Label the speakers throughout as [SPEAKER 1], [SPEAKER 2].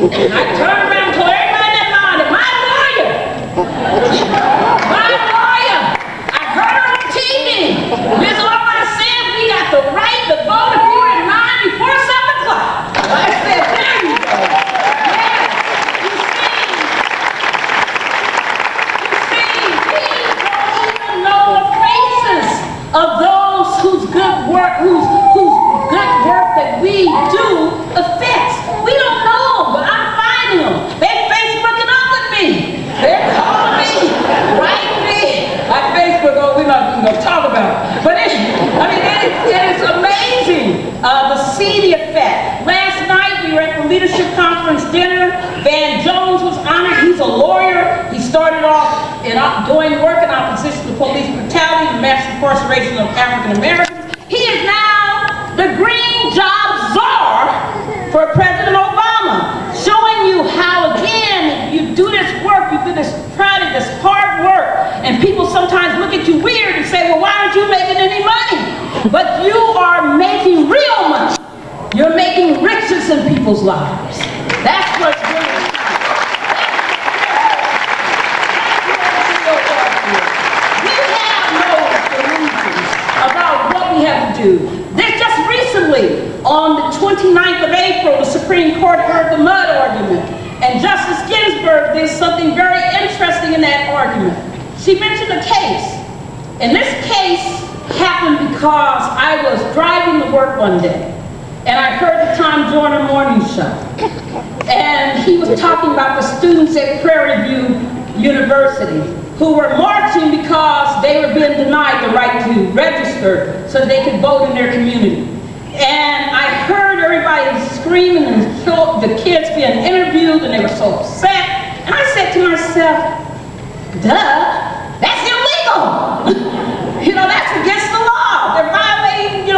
[SPEAKER 1] And I turned around and told everybody in that line that my lawyer, I heard her on TV. Ms. Arnwine said we got the right to vote if we were in line before 7 o'clock. I said, there you go. Yeah, you see, we don't even know the faces of those whose good work, whose good work that we do affects. We don't know them, but I'm finding them. They're Facebooking up with me. They're calling me, writing me. Like Facebook, oh, we're not even going to talk about it. But it is amazing, the seedy effect. Last night, we were at the leadership conference dinner. Van Jones was honored. He's a lawyer. He started off doing work in opposition to police brutality and mass incarceration of African Americans. He is now the green job czar for President Obama, showing you how, again, you do this work, you do this this hard work, and people sometimes look at you weird and say, well, why aren't you making any money? But you are making real money. You're making riches in people's lives. That's what's really We have no illusions about what we have to do. This just recently, on the 29th of April, the Supreme Court heard the Mudd argument. And Justice Ginsburg did something very interesting in that argument. She mentioned a case. And this case happened because I was driving to work one day. And I heard the Tom Joyner morning show. And he was talking about the students at Prairie View University who were marching because they were being denied the right to register so they could vote in their community. And I heard everybody screaming and the kids being interviewed, and they were so upset. And I said to myself, duh, that's illegal. That's against the law. They're violating,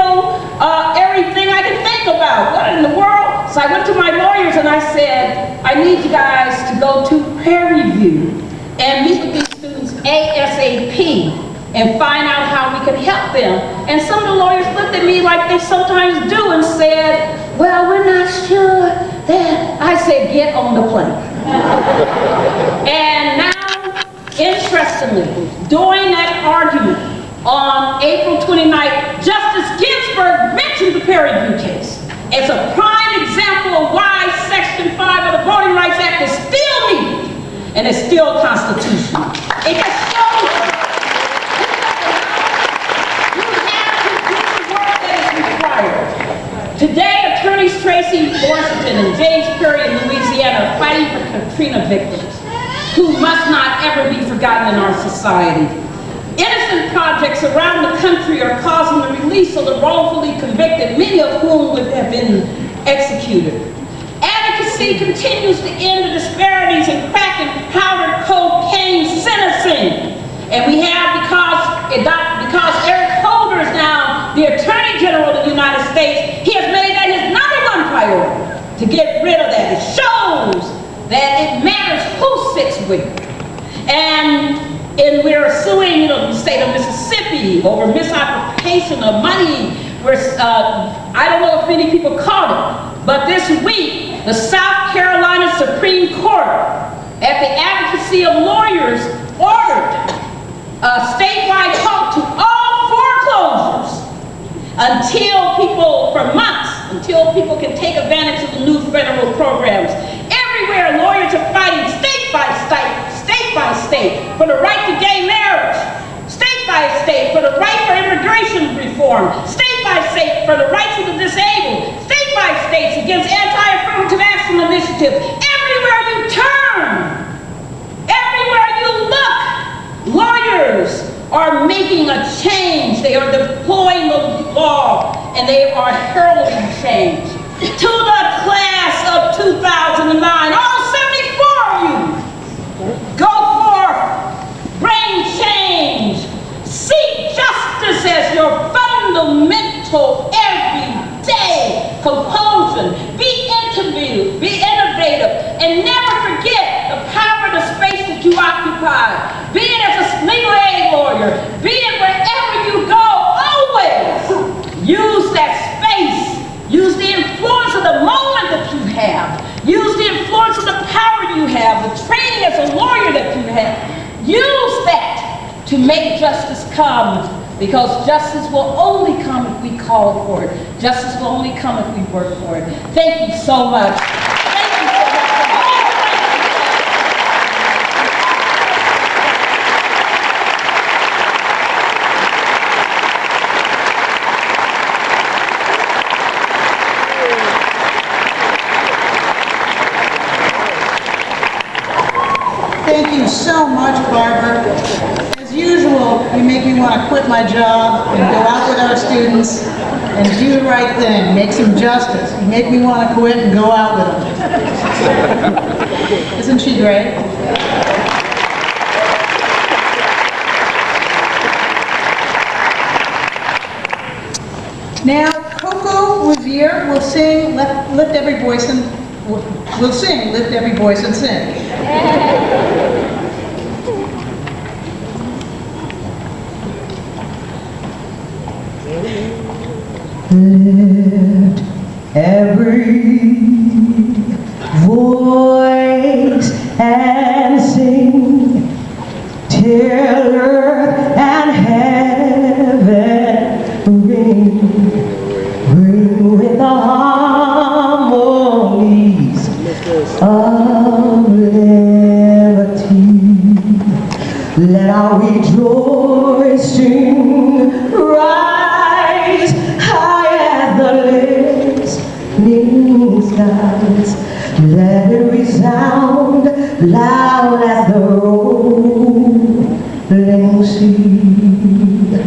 [SPEAKER 1] everything I can think about. What in the world? So I went to my lawyers and I said, I need you guys to go to Prairie View and meet with these students ASAP. And find out how we can help them. And some of the lawyers looked at me like they sometimes do and said, well, we're not sure that. I said, get on the plane. And now, interestingly, during that argument on April 29th, Justice Ginsburg mentioned the Prairie View case. It's a prime example of why Section 5 of the Voting Rights Act is still needed and is still constitutional. It just shows you. Today, attorneys Tracy Washington and James Perry in Louisiana are fighting for Katrina victims who must not ever be forgotten in our society. Innocent projects around the country are causing the release of the wrongfully convicted, many of whom would have been executed. Advocacy continues to end the disparities in crack and powder cocaine sentencing. And we have, because Eric Holder is now the Attorney General of the United States, he has made that his #1 priority to get rid of that. It shows that it matters who sits where. And we're suing the state of Mississippi over misappropriation of money. I don't know if many people caught it, but this week, the South Carolina Supreme Court, at the advocacy of lawyers, ordered a statewide halt to all foreclosures until people can take advantage of the new federal programs. Everywhere, lawyers are fighting state by state for the right to gay marriage, state by state for the right for immigration reform, state by state for the rights of the disabled, state by states against anti-affirmative action initiatives. Everywhere you turn, everywhere you look, lawyers are making a change. They are deploying the law, and they are heralding change. To the class of 2009, all 74 of you, go forth, bring change, seek justice as your fundamental everyday compulsion. Be innovative, and never forget the power of the space that you occupy. Be it as a legal aid lawyer, be it wherever you go, always use that space. Use the influence of the moment that you have. Use the influence Make justice come, because justice will only come if we call for it. Justice will only come if we work for it. Thank you so much. Thank you so much.
[SPEAKER 2] Thank you so much, Barbara. As usual, you make me want to quit my job and go out with our students and do the right thing, make some justice. You make me want to quit and go out with them. Isn't she great? Now, Coco Revere will sing Lift Every Voice and will sing Lift Every Voice and Sing.
[SPEAKER 3] Lift every voice and sing till earth and heaven ring, ring with the harmonies of liberty. Let our rejoicing rise high as the listening skies. Let it resound loud as the rolling sea.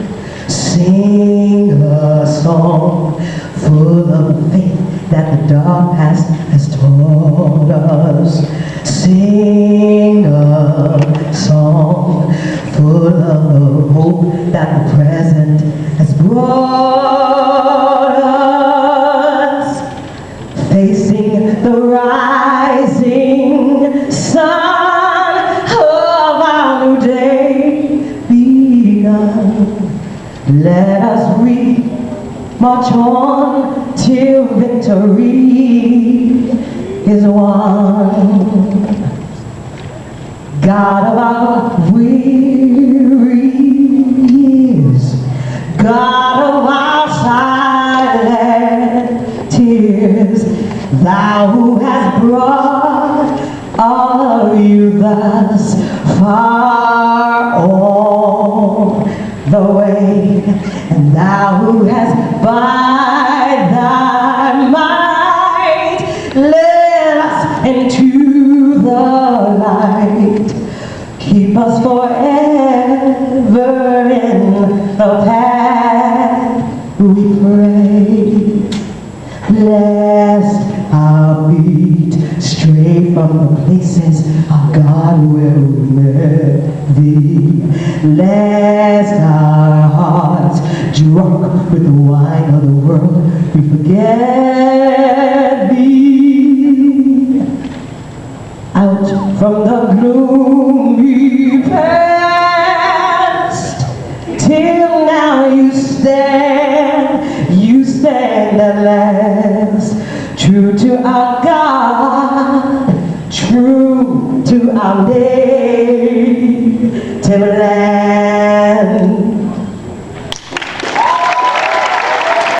[SPEAKER 3] Sing a song full of faith that the dark past has taught us. Sing a song full of hope that the present has brought us. Facing the rising sun of our new day begun. Let us march on till victory is won. God of our weary years, God of our silent tears, Thou who hast brought all you thus far on the way, and Thou who hast by Thy might led us into the light. Keep us forever in the path we pray, lest our feet stray from the places of God where we met Thee, lest our hearts, drunk with the wine of the world, we forget Thee. Out from the gloomy past, till now you stand at last, true to our God, true to our day, till last.